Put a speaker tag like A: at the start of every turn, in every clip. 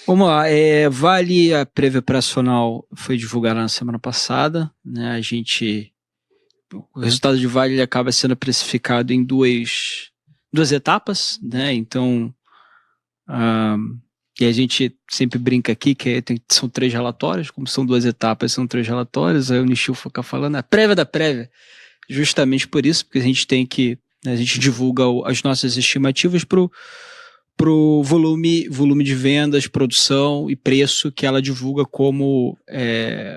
A: Vamos lá, Vale, a prévia operacional foi divulgada na semana passada, né? O resultado de Vale ele acaba sendo precificado em duas etapas, né? Então, e a gente sempre brinca aqui que são 3 relatórios, como são 2 etapas, são 3 relatórios, aí o Nishio fica falando a prévia da prévia, justamente por isso, porque a gente tem que, né, a gente divulga as nossas estimativas pro volume de vendas, produção e preço que ela divulga como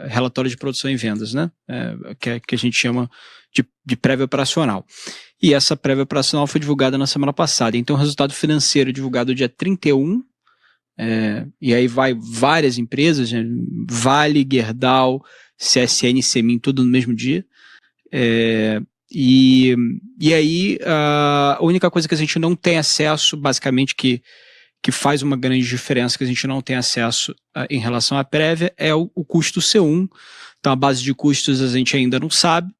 A: relatório de produção e vendas, né? Que a gente chama de prévia operacional. E essa prévia operacional foi divulgada na semana passada. Então, o resultado financeiro divulgado dia 31, e aí vai várias empresas, né? Vale, Gerdau, CSN, Semin, tudo no mesmo dia. E aí, a única coisa que a gente não tem acesso, basicamente, que faz uma grande diferença, que a gente não tem acesso em relação à prévia, é o custo C1. Então, a base de custos a gente ainda não sabe,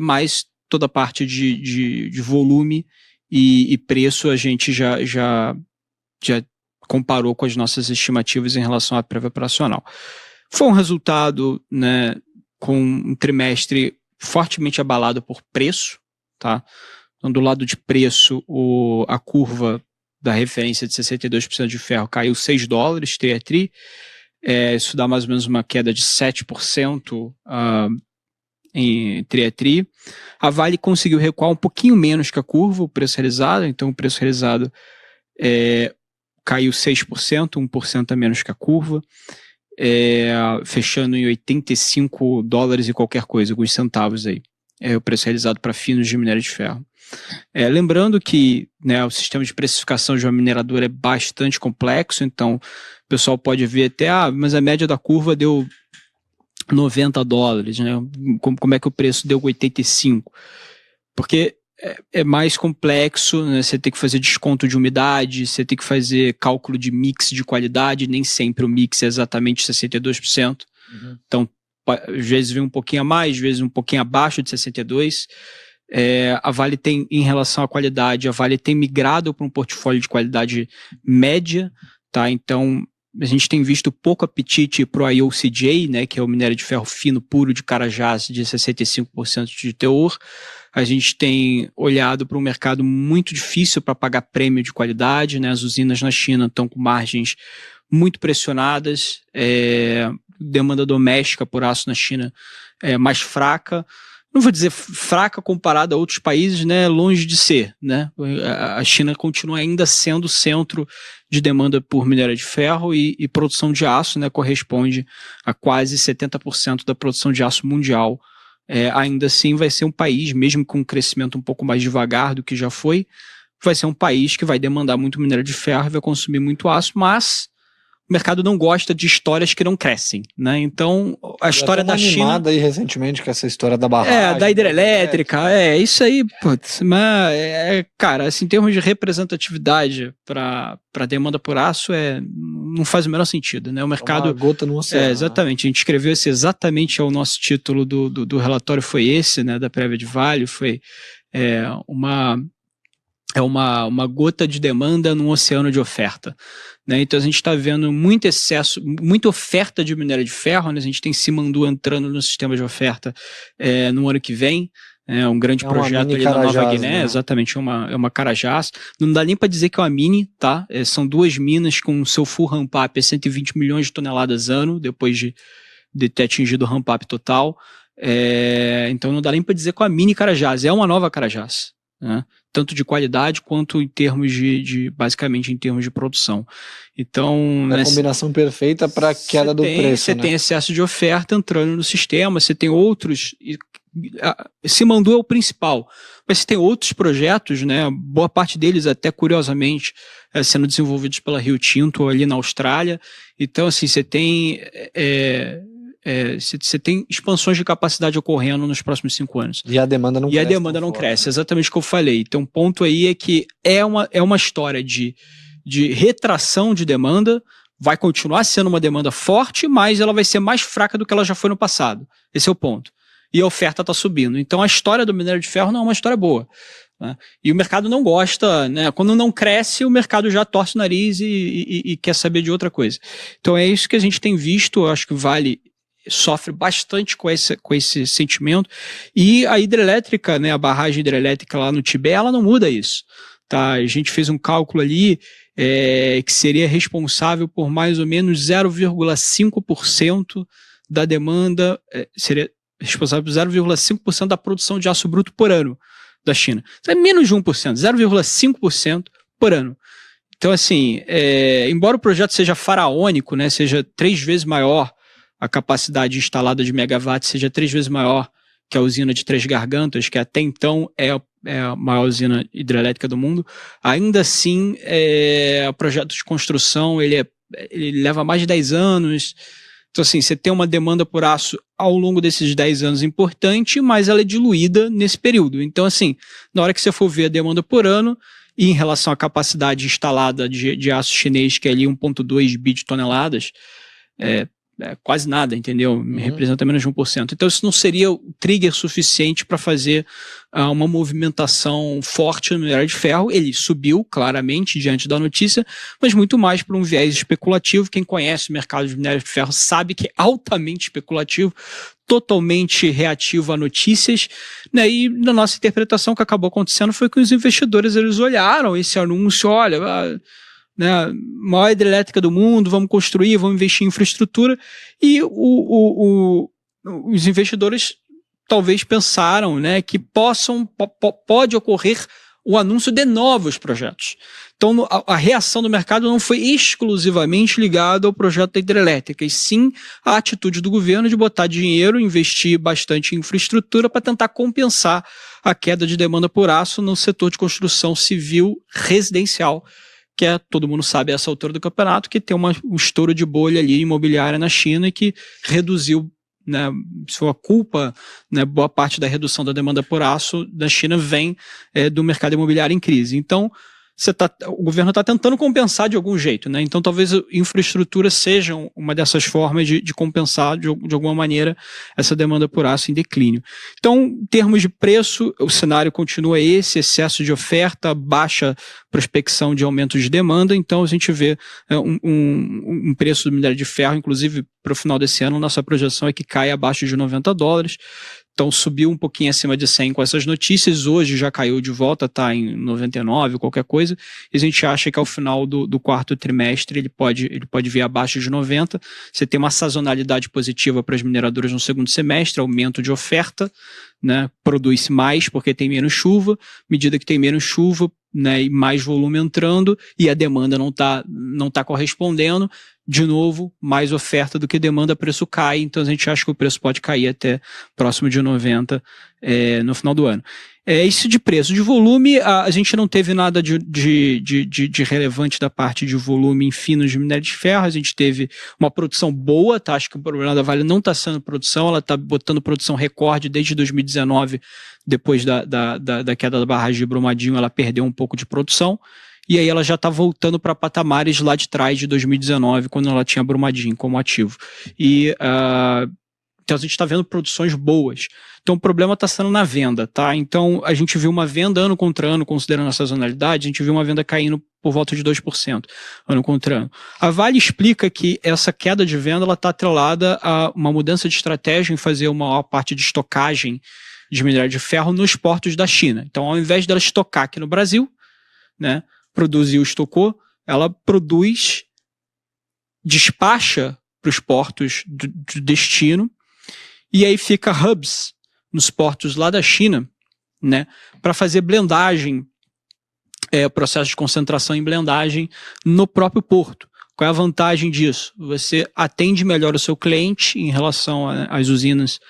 A: mas toda a parte de volume e preço a gente já comparou com as nossas estimativas em relação à prévia operacional. Foi um resultado, né, com um trimestre fortemente abalado por preço, tá? Então, do lado de preço, a curva da referência de 62% de ferro caiu $6 tri a tri. Isso dá mais ou menos uma queda de 7% em tri a tri. A Vale conseguiu recuar um pouquinho menos que a curva, o preço realizado. Então, o preço realizado caiu 6%, 1% a menos que a curva. Fechando em $85 e qualquer coisa, alguns centavos aí. É o preço realizado para finos de minério de ferro. Lembrando que, né, o sistema de precificação de uma mineradora é bastante complexo, então o pessoal pode ver até, mas a média da curva deu $90, né? Como é que o preço deu 85? Porque é mais complexo, né? Você tem que fazer desconto de umidade, você tem que fazer cálculo de mix de qualidade, nem sempre o mix é exatamente 62%. Uhum. Então, às vezes vem um pouquinho a mais, às vezes um pouquinho abaixo de 62%. A Vale tem, em relação à qualidade, a Vale tem migrado para um portfólio de qualidade média, tá? Então, a gente tem visto pouco apetite para o IOCJ, né, que é o minério de ferro fino puro de Carajás, de 65% de teor. A gente tem olhado para um mercado muito difícil para pagar prêmio de qualidade, né? As usinas na China estão com margens muito pressionadas, demanda doméstica por aço na China é mais fraca. Não vou dizer fraca comparada a outros países, né? Longe de ser, né? A China continua ainda sendo o centro de demanda por minério de ferro e produção de aço, né? Corresponde a quase 70% da produção de aço mundial. Ainda assim vai ser um país, mesmo com um crescimento um pouco mais devagar do que já foi, vai ser um país que vai demandar muito minério de ferro e vai consumir muito aço, mas o mercado não gosta de histórias que não crescem, né? Então, a história da China...
B: animada aí recentemente com essa história da barragem.
A: Da hidrelétrica, isso aí, putz, mas, cara, assim, em termos de representatividade para demanda por aço, não faz o menor sentido, né? O mercado...
B: Uma gota no oceano.
A: Exatamente, a gente escreveu esse exatamente, o nosso título do relatório foi esse, né, da prévia de Vale, foi uma gota de demanda num oceano de oferta, né? Então a gente está vendo muito excesso, muita oferta de minério de ferro, né? A gente tem Simandou entrando no sistema de oferta no ano que vem, um grande projeto ali na Nova Guiné, né? Exatamente, é uma Carajás. Não dá nem para dizer que é uma mini, tá? São 2 minas com seu full ramp-up, 120 milhões de toneladas ano, depois de ter atingido o ramp-up total. Então não dá nem para dizer que é uma mini Carajás, é uma nova Carajás, né? Tanto de qualidade quanto em termos basicamente em termos de produção. Então,
B: a combinação perfeita para a queda do preço.
A: Você tem excesso de oferta entrando no sistema, você tem outros. Simandou é o principal, mas você tem outros projetos, né? Boa parte deles, até curiosamente, sendo desenvolvidos pela Rio Tinto ali na Austrália. Então, assim, você tem. Você tem expansões de capacidade ocorrendo nos próximos 5 anos.
B: E a demanda não cresce.
A: E a demanda não cresce, exatamente o que eu falei. Então, o ponto aí é que é uma história de retração de demanda, vai continuar sendo uma demanda forte, mas ela vai ser mais fraca do que ela já foi no passado. Esse é o ponto. E a oferta está subindo. Então, a história do minério de ferro não é uma história boa. né? E o mercado não gosta, né? Quando não cresce, o mercado já torce o nariz e quer saber de outra coisa. Então é isso que a gente tem visto. Eu acho que o Vale sofre bastante com esse sentimento. E a hidrelétrica, né, a barragem hidrelétrica lá no Tibete, ela não muda isso. Tá? A gente fez um cálculo ali que seria responsável por mais ou menos 0,5% da demanda, seria responsável por 0,5% da produção de aço bruto por ano da China. Isso é menos de 1%, 0,5% por ano. Então, assim, embora o projeto seja faraônico, né, seja 3 vezes maior, a capacidade instalada de megawatts seja 3 vezes maior que a usina de Três Gargantas, que até então é a maior usina hidrelétrica do mundo, ainda assim, o projeto de construção ele leva mais de 10 anos. Então, assim, você tem uma demanda por aço ao longo desses 10 anos importante, mas ela é diluída nesse período. Então, assim, na hora que você for ver a demanda por ano, e em relação à capacidade instalada de aço chinês, que é ali 1,2 bi de toneladas, quase nada, entendeu? Representa menos de 1%. Então isso não seria o trigger suficiente para fazer uma movimentação forte no minério de ferro. Ele subiu claramente diante da notícia, mas muito mais por um viés especulativo. Quem conhece o mercado de minério de ferro sabe que é altamente especulativo, totalmente reativo a notícias, né? E na nossa interpretação o que acabou acontecendo foi que os investidores eles olharam esse anúncio, olha, né, maior hidrelétrica do mundo, vamos construir, vamos investir em infraestrutura, e os investidores talvez pensaram, né, que pode ocorrer o anúncio de novos projetos. Então a reação do mercado não foi exclusivamente ligada ao projeto da hidrelétrica, e sim a atitude do governo de botar dinheiro, investir bastante em infraestrutura para tentar compensar a queda de demanda por aço no setor de construção civil residencial, que todo mundo sabe a essa altura do campeonato, que tem um estouro de bolha ali imobiliária na China e que reduziu, né, se for a culpa, né, boa parte da redução da demanda por aço da China vem do mercado imobiliário em crise. Então, o governo está tentando compensar de algum jeito, né? Então talvez a infraestrutura seja uma dessas formas de compensar de alguma maneira essa demanda por aço em declínio. Então, em termos de preço, o cenário continua esse excesso de oferta, baixa prospecção de aumento de demanda. Então a gente vê um preço do minério de ferro, inclusive para o final desse ano, nossa projeção é que caia abaixo de $90. Então subiu um pouquinho acima de 100 com essas notícias, hoje já caiu de volta, está em 99, qualquer coisa, e a gente acha que ao final do quarto trimestre ele pode vir abaixo de 90. Você tem uma sazonalidade positiva para as mineradoras no segundo semestre, aumento de oferta, né, produz mais porque tem menos chuva, à medida que tem menos chuva, né, e mais volume entrando, e a demanda não tá correspondendo, de novo, mais oferta do que demanda, preço cai, então a gente acha que o preço pode cair até próximo de 90 no final do ano. Isso de preço. De volume, a gente não teve nada de relevante da parte de volume em finos de minério de ferro, a gente teve uma produção boa, tá? Acho que o problema da Vale não está sendo produção, ela está botando produção recorde desde 2019, depois da queda da barragem de Brumadinho, ela perdeu um pouco de produção, e aí ela já está voltando para patamares lá de trás de 2019, quando ela tinha Brumadinho como ativo. Então a gente está vendo produções boas. Então o problema está sendo na venda, tá? Então a gente viu uma venda ano contra ano, considerando a sazonalidade, a gente viu uma venda caindo por volta de 2% ano contra ano. A Vale explica que essa queda de venda está atrelada a uma mudança de estratégia em fazer uma maior parte de estocagem de minério de ferro nos portos da China. Então ao invés dela estocar aqui no Brasil, né, produziu, estocou, ela produz, despacha para os portos de destino, e aí fica hubs nos portos lá da China, né, para fazer blendagem, processo de concentração em blendagem no próprio porto. Qual é a vantagem disso? Você atende melhor o seu cliente em relação às usinas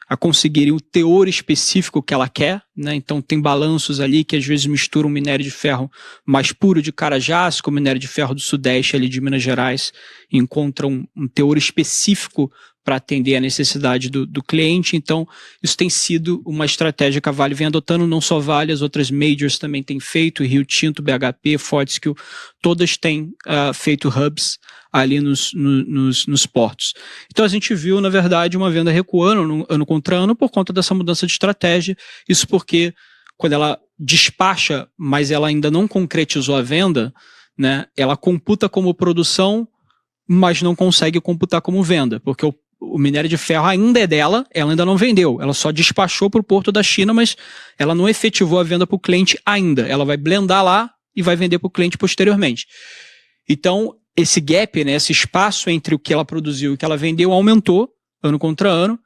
A: a conseguirem o teor específico que ela quer, né? Então tem balanços ali que às vezes misturam minério de ferro mais puro de Carajás com minério de ferro do Sudeste ali de Minas Gerais, e encontram um teor específico para atender a necessidade do cliente. Então isso tem sido uma estratégia que a Vale vem adotando, não só Vale, as outras majors também têm feito, Rio Tinto, BHP, Fortescue, todas têm feito hubs ali nos portos. Então a gente viu, na verdade, uma venda recuando ano contra ano por conta dessa mudança de estratégia. Isso porque quando ela despacha, mas ela ainda não concretizou a venda, né? Ela computa como produção, mas não consegue computar como venda, porque o minério de ferro ainda é dela, ela ainda não vendeu, ela só despachou para o porto da China, mas ela não efetivou a venda para o cliente ainda. Ela vai blendar lá e vai vender para o cliente posteriormente. Então, esse gap, né, esse espaço entre o que ela produziu e o que ela vendeu aumentou ano contra ano,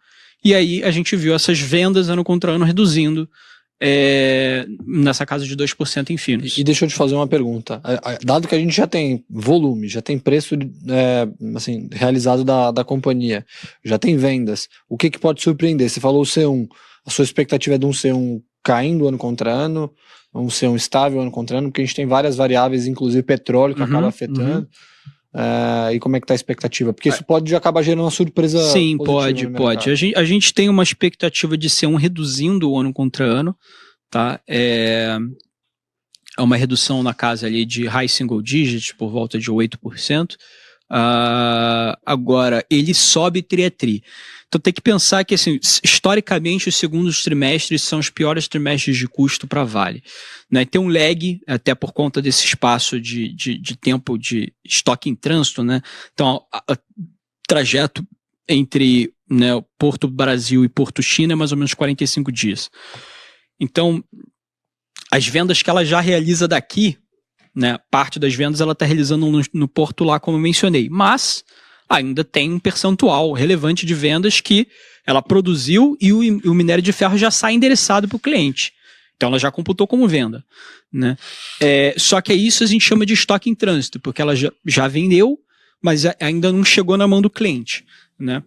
A: e aí a gente viu essas vendas ano contra ano reduzindo nessa casa de 2% em finos.
B: E deixa eu te fazer uma pergunta. Dado que a gente já tem volume, já tem preço assim, realizado da companhia, já tem vendas, o que pode surpreender? Você falou o C1, a sua expectativa é de um C1 caindo ano contra ano, um C1 estável ano contra ano, porque a gente tem várias variáveis, inclusive petróleo, que acaba afetando. E como é que está a expectativa? Porque isso pode acabar gerando uma surpresa.
A: Sim, pode. A gente tem uma expectativa de C1 reduzindo o ano contra ano, tá? É uma redução na casa ali de high single digits, por volta de 8%. Agora, ele sobe tri a tri. Então tem que pensar que, assim, historicamente, os segundos trimestres são os piores trimestres de custo para a Vale. Né? Tem um lag, até por conta desse espaço de tempo de estoque em trânsito. Né? Então, o trajeto entre, né, o Porto Brasil e Porto China é mais ou menos 45 dias. Então, as vendas que ela já realiza daqui, né, parte das vendas ela está realizando no porto lá, como eu mencionei, mas ainda tem um percentual relevante de vendas que ela produziu e o minério de ferro já sai endereçado para o cliente. Então ela já computou como venda. Né? Só que isso a gente chama de estoque em trânsito, porque ela já vendeu, mas ainda não chegou na mão do cliente. Né?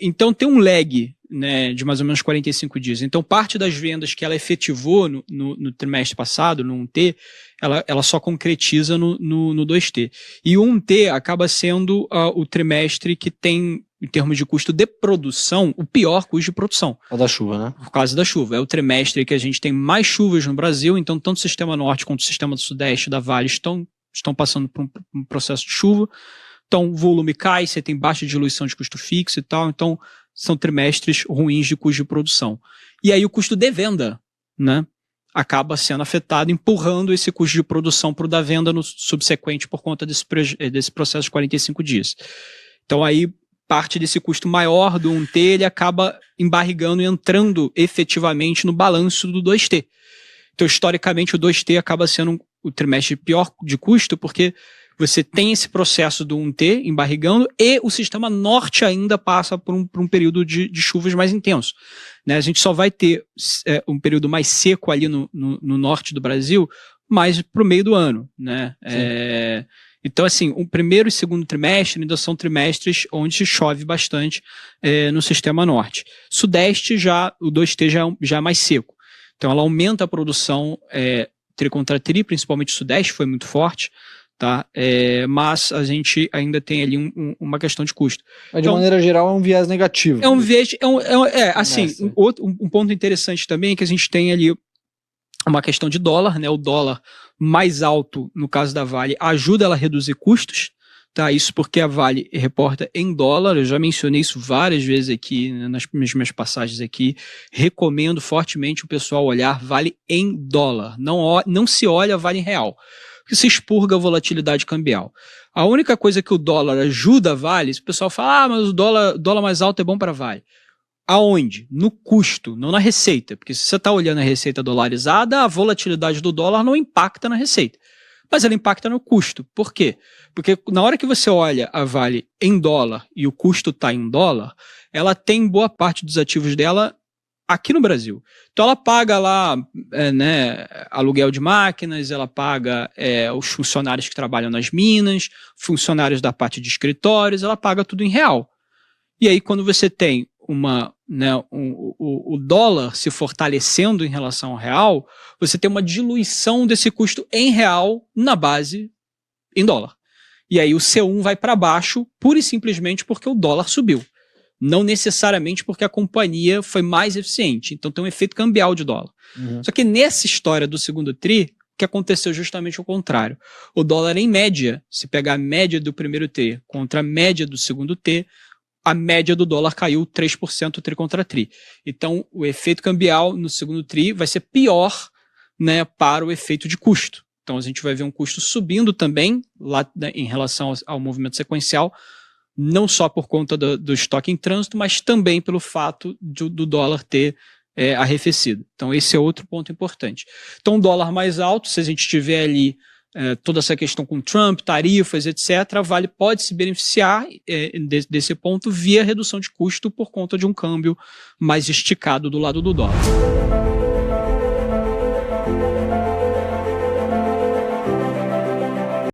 A: Então tem um lag, né, de mais ou menos 45 dias. Então parte das vendas que ela efetivou no trimestre passado, no 1T, ela só concretiza no 2T. E o 1T acaba sendo o trimestre que tem, em termos de custo de produção, o pior custo de produção.
B: Por causa da chuva, né?
A: Por causa da chuva. É o trimestre que a gente tem mais chuvas no Brasil, então tanto o Sistema Norte quanto o Sistema do Sudeste da Vale estão passando por um processo de chuva. Então o volume cai, você tem baixa diluição de custo fixo e tal, então são trimestres ruins de custo de produção. E aí o custo de venda, né, acaba sendo afetado, empurrando esse custo de produção para o da venda no subsequente por conta desse processo de 45 dias. Então aí parte desse custo maior do 1T, ele acaba embarrigando e entrando efetivamente no balanço do 2T. Então historicamente o 2T acaba sendo o trimestre pior de custo, porque você tem esse processo do 1T embarrigando e o Sistema Norte ainda passa por um período de chuvas mais intenso. Né? A gente só vai ter um período mais seco ali no norte do Brasil mais para o meio do ano. Né? Então, assim, o primeiro e segundo trimestre ainda são trimestres onde chove bastante no Sistema Norte. Sudeste, o 2T já é mais seco. Então, ela aumenta a produção tri contra tri, principalmente o Sudeste foi muito forte. Tá? Mas a gente ainda tem ali uma questão de custo.
B: Mas de maneira geral é um viés negativo.
A: É um viés, assim, um ponto interessante também é que a gente tem ali uma questão de dólar, né? O dólar mais alto, no caso da Vale, ajuda ela a reduzir custos, tá? Isso porque a Vale reporta em dólar, eu já mencionei isso várias vezes aqui, né, nas minhas passagens aqui, recomendo fortemente o pessoal olhar Vale em dólar, não se olha Vale em real, que se expurga a volatilidade cambial. A única coisa que o dólar ajuda a Vale, o pessoal fala, mas o dólar mais alto é bom para a Vale. Aonde? No custo, não na receita. Porque se você está olhando a receita dolarizada, a volatilidade do dólar não impacta na receita. Mas ela impacta no custo. Por quê? Porque na hora que você olha a Vale em dólar e o custo está em dólar, ela tem boa parte dos ativos dela aqui no Brasil. Então ela paga lá né, aluguel de máquinas, ela paga os funcionários que trabalham nas minas, funcionários da parte de escritórios, ela paga tudo em real. E aí quando você tem o dólar se fortalecendo em relação ao real, você tem uma diluição desse custo em real na base em dólar. E aí o C1 vai para baixo pura e simplesmente porque o dólar subiu. Não necessariamente porque a companhia foi mais eficiente. Então tem um efeito cambial de dólar. Uhum. Só que nessa história do segundo tri, o que aconteceu justamente o contrário. O dólar em média, se pegar a média do primeiro T contra a média do segundo T, a média do dólar caiu 3% tri contra tri. Então o efeito cambial no segundo tri vai ser pior né, para o efeito de custo. Então a gente vai ver um custo subindo também lá, né, em relação ao movimento sequencial, não só por conta do estoque em trânsito, mas também pelo fato do dólar ter arrefecido. Então esse é outro ponto importante. Então dólar mais alto, se a gente tiver ali toda essa questão com Trump, tarifas, etc., a Vale pode se beneficiar desse ponto via redução de custo por conta de um câmbio mais esticado do lado do dólar.